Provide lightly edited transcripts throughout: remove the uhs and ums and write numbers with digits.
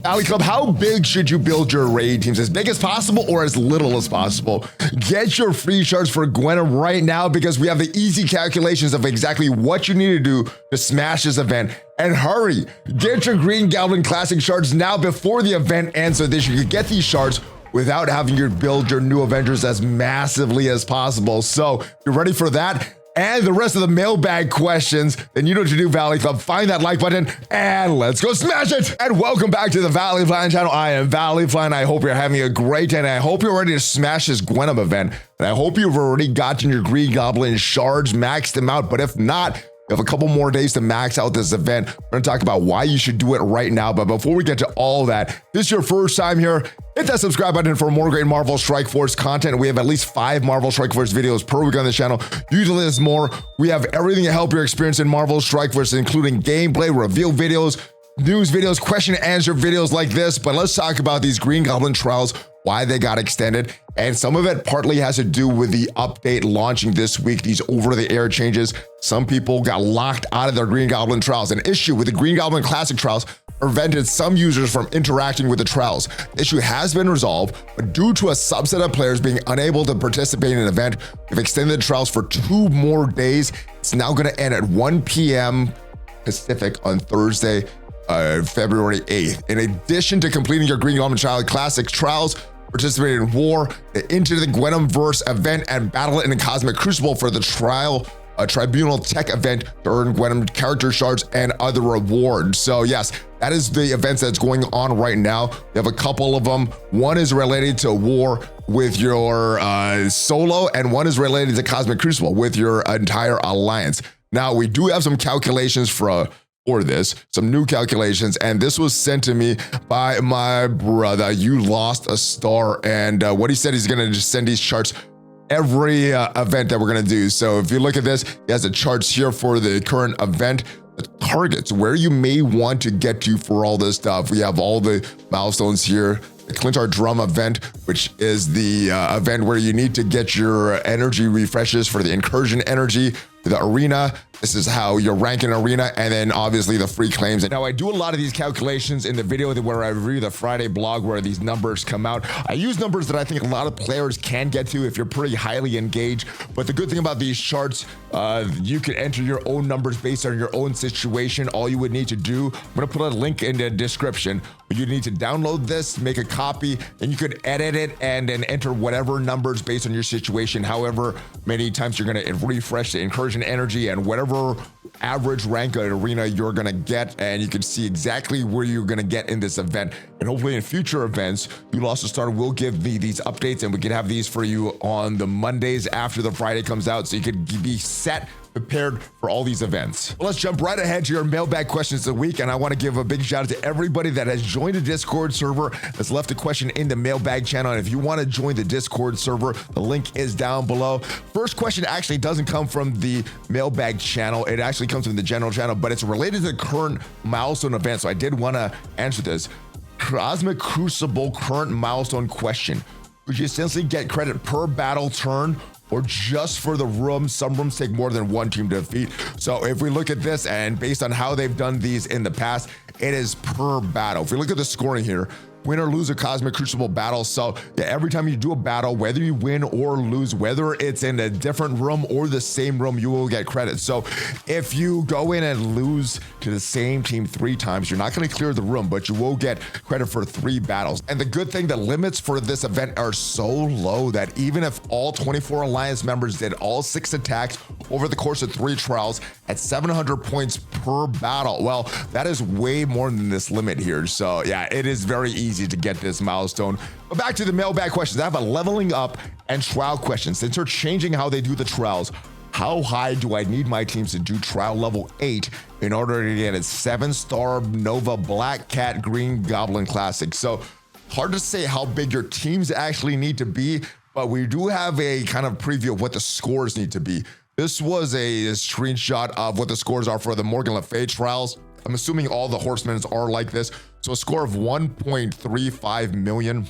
Valley Club, how big should you build your raid teams? As big as possible or as little as possible? Get your free shards for Gwenom right now because we have the easy calculations of exactly what you need to do to smash this event. And hurry, get your Green Goblin Classic shards now before the event ends so that you can get these shards without having to build your new Avengers as massively as possible. So if you're ready for that and the rest of the mailbag questions, then you know what to do, Valley Club. Find that like button and let's go smash it. And welcome back to the ValleyFlyin channel. I am ValleyFlyin. I hope you're having a great day and I hope you're ready to smash this Gwenom event. And I hope you've already gotten your Green Goblin shards, maxed them out. But if not, you have a couple more days to max out this event. We're gonna talk about why you should do it right now. But before we get to all that, if this is your first time here, hit that subscribe button for more great Marvel Strike Force content. We have at least 5 Marvel Strike Force videos per week on the channel. Usually there's more. We have everything to help your experience in Marvel Strike Force, including gameplay, reveal videos, news videos, question and answer videos like this. But let's talk about these Green Goblin trials, why they got extended, and some of it partly has to do with the update launching this week, these over-the-air changes. Some people got locked out of their Green Goblin trials. An issue with the Green Goblin Classic trials prevented some users from interacting with the trials. The issue has been resolved, but due to a subset of players being unable to participate in an event, we've extended the trials for 2 more days. It's now gonna end at 1 p.m. Pacific on Thursday, February 8th. In addition to completing your Green Goblin Child Classic trials, participate in War, Into the Gwenomverse event, and battle in the Cosmic Crucible for the Trial Tribunal Tech event to earn Gwenom character shards and other rewards. So yes, that is the events that's going on right now. We have a couple of them. One is related to War with your solo, and one is related to Cosmic Crucible with your entire alliance. Now, we do have some calculations for this, some new calculations, and this was sent to me by my brother, YouLostAStar, and what he said, he's gonna just send these charts every event that we're gonna do. So if you look at this, he has the charts here for the current event, the targets, where you may want to get to for all this stuff. We have all the milestones here. The Clinch Our Drum event, which is the event where you need to get your energy refreshes for the incursion energy, the arena. This is how you're ranking arena, and then obviously the free claims. And now I do a lot of these calculations in the video where I review the Friday blog where these numbers come out. I use numbers that I think a lot of players can get to if you're pretty highly engaged. But the good thing about these charts, you can enter your own numbers based on your own situation. All you would need to do, I'm gonna put a link in the description. You need to download this, make a copy, and you could edit it and then enter whatever numbers based on your situation, however many times you're gonna refresh the incursion energy and whatever average rank arena you're gonna get, and you can see exactly where you're gonna get in this event. And hopefully in future events, YouLostAStar will give me these updates, and we can have these for you on the Mondays after the Friday comes out, so you could be set, prepared for all these events. Well, let's jump right ahead to your mailbag questions of the week, and I want to give a big shout out to everybody that has joined the Discord server, that's left a question in the mailbag channel. And if you want to join the Discord server, the link is down below. First question actually doesn't come from the mailbag channel, it actually comes from the general channel, but it's related to the current milestone event, so I did want to answer this. Cosmic Crucible current milestone question: would you essentially get credit per battle turn, or just for the room? Some rooms take more than 1 team to defeat. So if we look at this, and based on how they've done these in the past, it is per battle. If we look at the scoring here, win or lose a Cosmic Crucible battle. So yeah, every time you do a battle, whether you win or lose, whether it's in a different room or the same room, you will get credit. So if you go in and lose to the same team 3 times, you're not going to clear the room, but you will get credit for 3 battles. And the good thing, the limits for this event are so low that even if all 24 Alliance members did all 6 attacks over the course of 3 trials at 700 points per battle, well, that is way more than this limit here. So yeah, it is very easy to get this milestone. But back to the mailbag questions. I have a leveling up and trial question. Since they're changing how they do the trials, how high do I need my teams to do trial level 8 in order to get a 7-star Nova Black Cat Green Goblin Classic? So hard to say how big your teams actually need to be, but we do have a kind of preview of what the scores need to be. This was a screenshot of what the scores are for the Morgan Le Fay trials. I'm assuming all the horsemen are like this. So a score of 1.35 million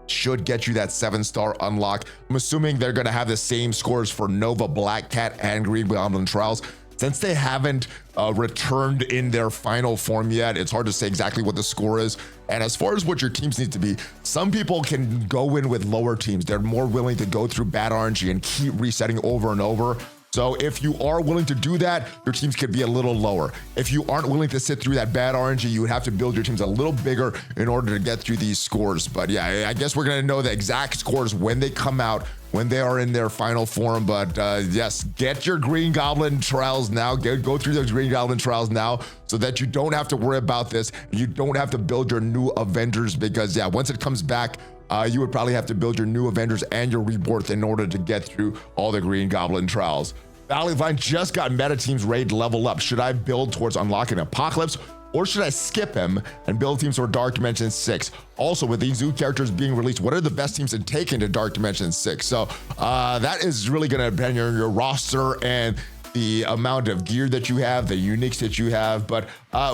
should get you that 7-star unlock. I'm assuming they're going to have the same scores for Nova Black Cat and Green Goblin trials. Since they haven't returned in their final form yet, it's hard to say exactly what the score is. And as far as what your teams need to be, some people can go in with lower teams. They're more willing to go through bad RNG and keep resetting over and over. So if you are willing to do that, your teams could be a little lower. If you aren't willing to sit through that bad RNG, you would have to build your teams a little bigger in order to get through these scores. But yeah, I guess we're gonna know the exact scores when they come out, when they are in their final form. But yes, get your Green Goblin trials now. Go through those Green Goblin trials now so that you don't have to worry about this. You don't have to build your new Avengers because yeah, once it comes back, you would probably have to build your new Avengers and your Rebirth in order to get through all the Green Goblin trials. ValleyFlyin just got meta teams ready to level up. Should I build towards unlocking Apocalypse, or should I skip him and build teams for Dark Dimension 6? Also, with these new characters being released, what are the best teams to take into Dark Dimension 6? So that is really going to depend on your roster and the amount of gear that you have, the uniques that you have. But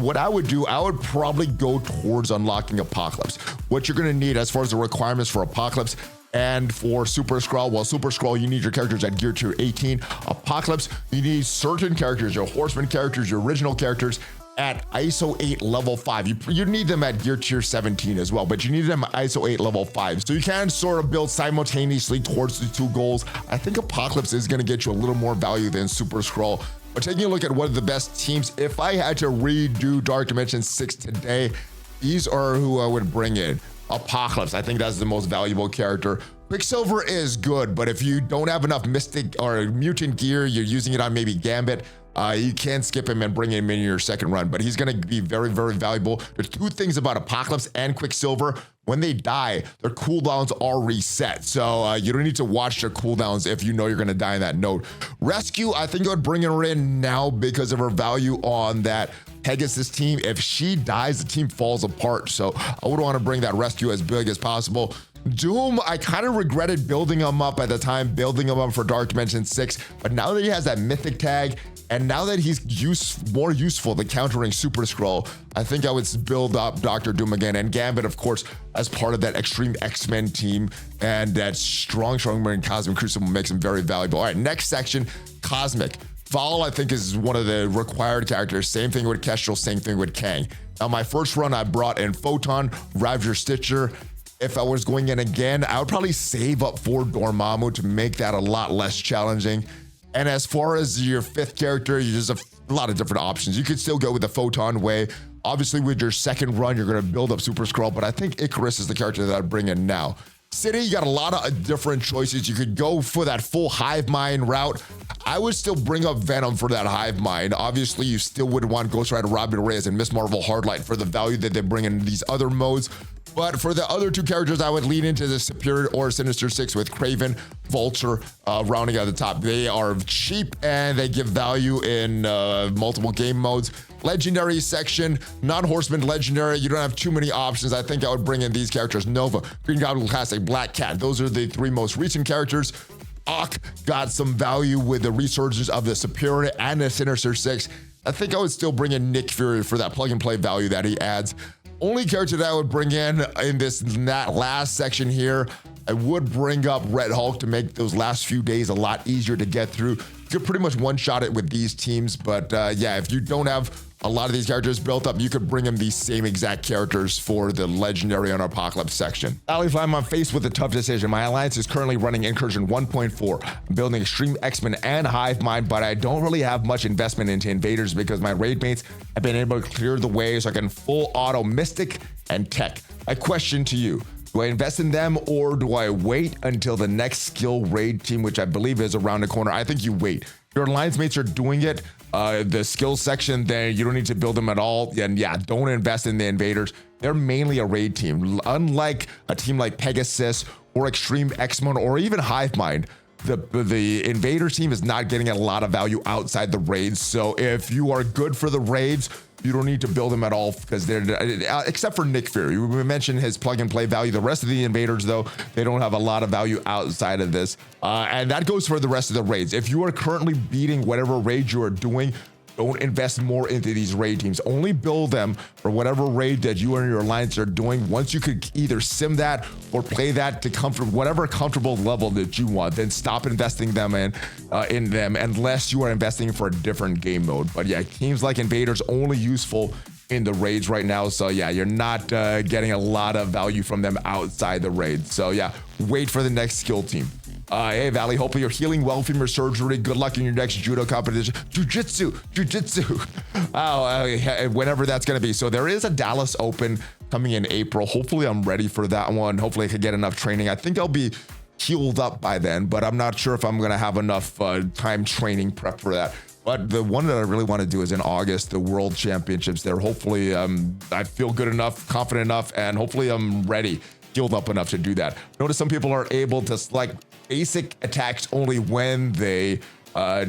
what I would do, I would probably go towards unlocking Apocalypse. What you're going to need as far as the requirements for Apocalypse and for super-skrull, well, super-skrull, you need your characters at gear tier 18. Apocalypse, you need certain characters, your horseman characters, your original characters at ISO 8 level 5. You need them at gear tier 17 as well, but you need them at ISO 8 level 5. So you can sort of build simultaneously towards the two goals. I think Apocalypse is going to get you a little more value than super-skrull. But taking a look at what are the best teams, if I had to redo Dark Dimension 6 today, these are who I would bring in. Apocalypse, I think that's the most valuable character. Quicksilver is good, but if you don't have enough mystic or mutant gear, you're using it on maybe Gambit, you can skip him and bring him in your second run, but he's going to be very, very valuable. There's two things about Apocalypse and Quicksilver. When they die, their cooldowns are reset. So you don't need to watch their cooldowns if you know you're going to die in that node. Rescue, I think I would bring her in now because of her value on that Pegasus team. If she dies, the team falls apart. So I would want to bring that Rescue as big as possible. Doom, I kind of regretted building him up at the time, building him up for Dark Dimension 6. But now that he has that mythic tag, and now that he's more useful than countering super-skrull, I think I would build up Dr. Doom again. And Gambit, of course, as part of that Extreme X-Men team. And that strong and Cosmic Crucible makes him very valuable. All right, next section, Cosmic. Val, I think, is one of the required characters. Same thing with Kestrel, same thing with Kang. Now, my first run, I brought in Photon, Ravager Stitcher. If I was going in again, I would probably save up for Dormammu to make that a lot less challenging. And as far as your fifth character, there's a lot of different options. You could still go with the Photon way. Obviously, with your second run, you're going to build up super-skrull, but I think Icarus is the character that I'd bring in now. City, you got a lot of different choices. You could go for that full hive mind route. I would still bring up Venom for that hive mind. Obviously, you still would want Ghost Rider, Robin Reyes, and Miss Marvel Hardlight for the value that they bring in these other modes. But for the other two characters, I would lean into the Superior or Sinister Six with Kraven, Vulture, rounding out the top. They are cheap and they give value in multiple game modes. Legendary section, non-horseman legendary. You don't have too many options. I think I would bring in these characters. Nova, Green Goblin Classic, Black Cat. Those are the three most recent characters. Ock got some value with the resurgence of the Superior and the Sinister Six. I think I would still bring in Nick Fury for that plug and play value that he adds. Only character that I would bring in that last section here, I would bring up Red Hulk to make those last few days a lot easier to get through. You could pretty much one-shot it with these teams, but yeah, if you don't have a lot of these characters built up, you could bring in these same exact characters for the Legendary and Apocalypse section. ValleyFlyin, I'm faced with a tough decision. My alliance is currently running Incursion 1.4. I'm building Extreme X-Men and Hive Mind, but I don't really have much investment into Invaders because my raid mates have been able to clear the way so I can full auto Mystic and Tech. My question to you, do I invest in them or do I wait until the next skill raid team, which I believe is around the corner? I think you wait. Your alliance mates are doing it. The skills section, then you don't need to build them at all. And yeah, don't invest in the Invaders. They're mainly a raid team. Unlike a team like Pegasus or Extreme X-Men or even Hive Mind, the Invaders team is not getting a lot of value outside the raids. So if you are good for the raids, you don't need to build them at all because they're, except for Nick Fury. We mentioned his plug and play value. The rest of the Invaders, though, they don't have a lot of value outside of this. And that goes for the rest of the raids. If you are currently beating whatever raid you are doing, don't invest more into these raid teams. Only build them for whatever raid that you and your alliance are doing. Once you could either sim that or play that to whatever comfortable level that you want, then stop investing them in them unless you are investing for a different game mode. But yeah, teams like Invaders only useful in the raids right now. So yeah, you're not getting a lot of value from them outside the raid. So yeah, wait for the next skill team. Hey Valley, hopefully you're healing well from your surgery. Good luck in your next judo competition. Jiu-jitsu. Whenever that's gonna be. So there is a Dallas Open coming in April. Hopefully I'm ready for that one. Hopefully I can get enough training. I think I'll be healed up by then, but I'm not sure if I'm gonna have enough time training prep for that. But the one that I really want to do is in August, the World Championships there. Hopefully I feel good enough, confident enough, and hopefully I'm ready, healed up enough to do that. Notice some people are able to select basic attacks only when they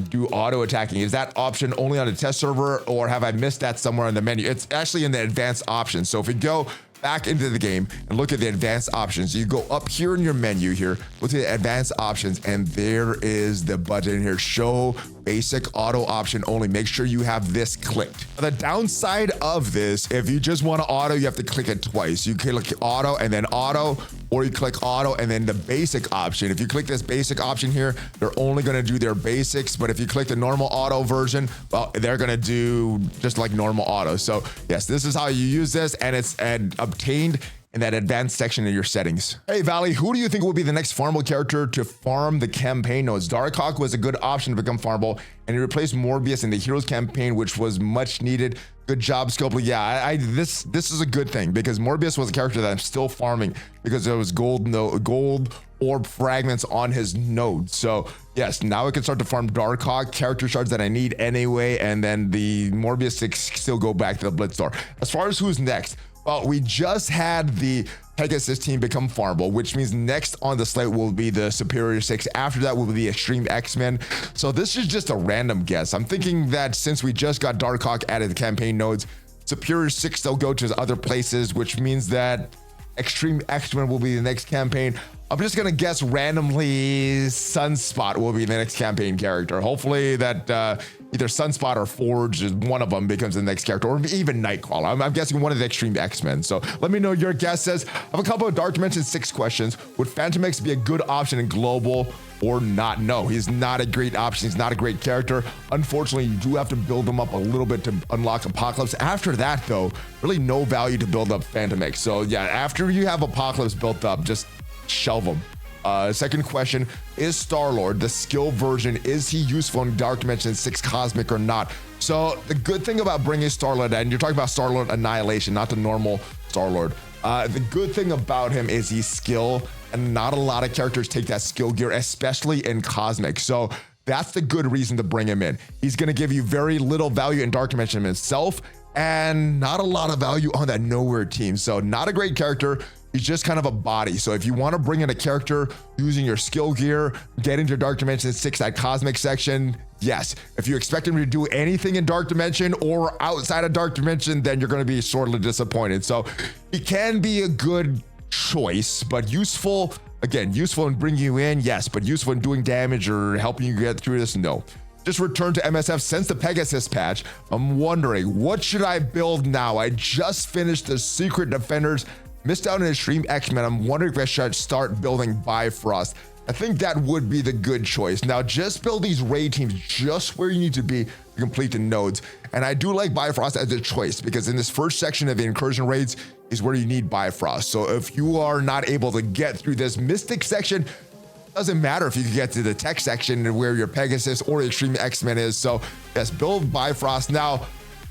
do auto attacking. Is that option only on a test server, or have I missed that somewhere in the menu? It's actually in the advanced options. So if we go back into the game and look at the advanced options, you go up here in your menu here, look at the advanced options, and there is the button here, show basic auto option only. Make sure you have this clicked. The downside of this, if you just want to auto, you have to click it twice. You click auto and then auto, or you click auto and then the basic option. If you click this basic option here, they're only going to do their basics. But if you click the normal auto version, well, they're going to do just like normal auto. So yes, this is how you use this, and it's obtained in that advanced section of your settings. Hey Valley, who do you think will be the next farmable character to farm the campaign nodes? Darkhawk was a good option to become farmable, and he replaced Morbius in the Heroes campaign, which was much needed. Good job, Scopely. Yeah, this is a good thing, because Morbius was a character that I'm still farming because there was gold orb fragments on his node. So yes, now I can start to farm Darkhawk, character shards that I need anyway, and then the Morbius 6 still go back to the Blitz Store. As far as who's next, well, we just had the Pegasus team become farmable, which means next on the slate will be the Superior 6. After that will be the Extreme X-Men. So this is just a random guess. I'm thinking that since we just got Darkhawk added to campaign nodes, Superior 6 they'll go to other places, which means that Extreme X-Men will be the next campaign. I'm just gonna guess randomly Sunspot will be the next campaign character. Hopefully that either Sunspot or Forge, is one of them becomes the next character, or even Nightcrawler. I'm guessing one of the Extreme X-Men. So let me know your guesses. I have a couple of Dark Dimension 6 questions. Would Phantom X be a good option in global or not? No, he's not a great option. He's not a great character. Unfortunately, you do have to build him up a little bit to unlock Apocalypse. After that though, really no value to build up Phantom X. So yeah, after you have Apocalypse built up, just shelve him. Second question, is Star-Lord the skill version? Is he useful in Dark Dimension 6 Cosmic or not? So the good thing about bringing Star-Lord, and you're talking about Star-Lord Annihilation, not the normal Star-Lord. The good thing about him is he's skill, and not a lot of characters take that skill gear, especially in Cosmic. So that's the good reason to bring him in. He's gonna give you very little value in Dark Dimension himself, and not a lot of value on that Nowhere team. So not a great character. He's just kind of a body. So if you want to bring in a character using your skill gear, get into Dark Dimension 6, that Cosmic section, yes. If you expect him to do anything in Dark Dimension or outside of Dark Dimension, then you're going to be sorely disappointed. So he can be a good choice, but useful, again, useful in bringing you in, yes, but useful in doing damage or helping you get through this, no. Just returned to MSF since the Pegasus patch. I'm wondering, what should I build now? I just finished the Secret Defenders, missed out on Extreme X-Men. I'm wondering if I should start building Bifrost. I think that would be the good choice. Now, just build these raid teams just where you need to be to complete the nodes. And I do like Bifrost as a choice, because in this first section of the incursion raids is where you need Bifrost. So if you are not able to get through this Mystic section, doesn't matter if you can get to the tech section where your Pegasus or Extreme X-Men is. So yes, build Bifrost. Now,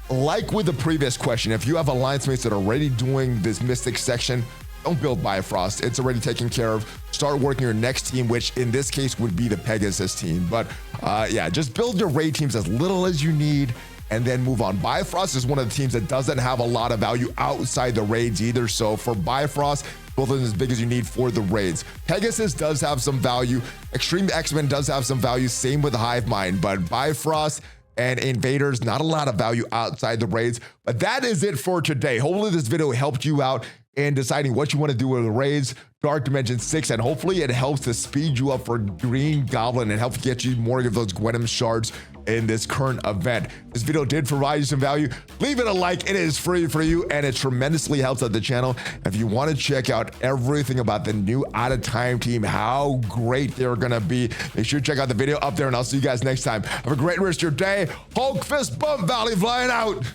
like with the previous question, if you have alliance mates that are already doing this Mystic section, don't build Bifrost. It's already taken care of. Start working your next team, which in this case would be the Pegasus team. But yeah, just build your raid teams as little as you need and then move on. Bifrost is one of the teams that doesn't have a lot of value outside the raids either. So for Bifrost, build them as big as you need for the raids. Pegasus does have some value. Extreme X-Men does have some value. Same with Hive Mind, but Bifrost and Invaders, not a lot of value outside the raids. But that is it for today. Hopefully this video helped you out in deciding what you want to do with the raids, Dark Dimension 6, and hopefully it helps to speed you up for Green Goblin and help get you more of those Gwenom shards in this current event. This video did provide you some value. Leave it a like. It is free for you, and it tremendously helps out the channel. If you want to check out everything about the new Out of Time team, how great they're gonna be, make sure to check out the video up there, and I'll see you guys next time. Have a great rest of your day. Hulk fist bump, ValleyFlyin out.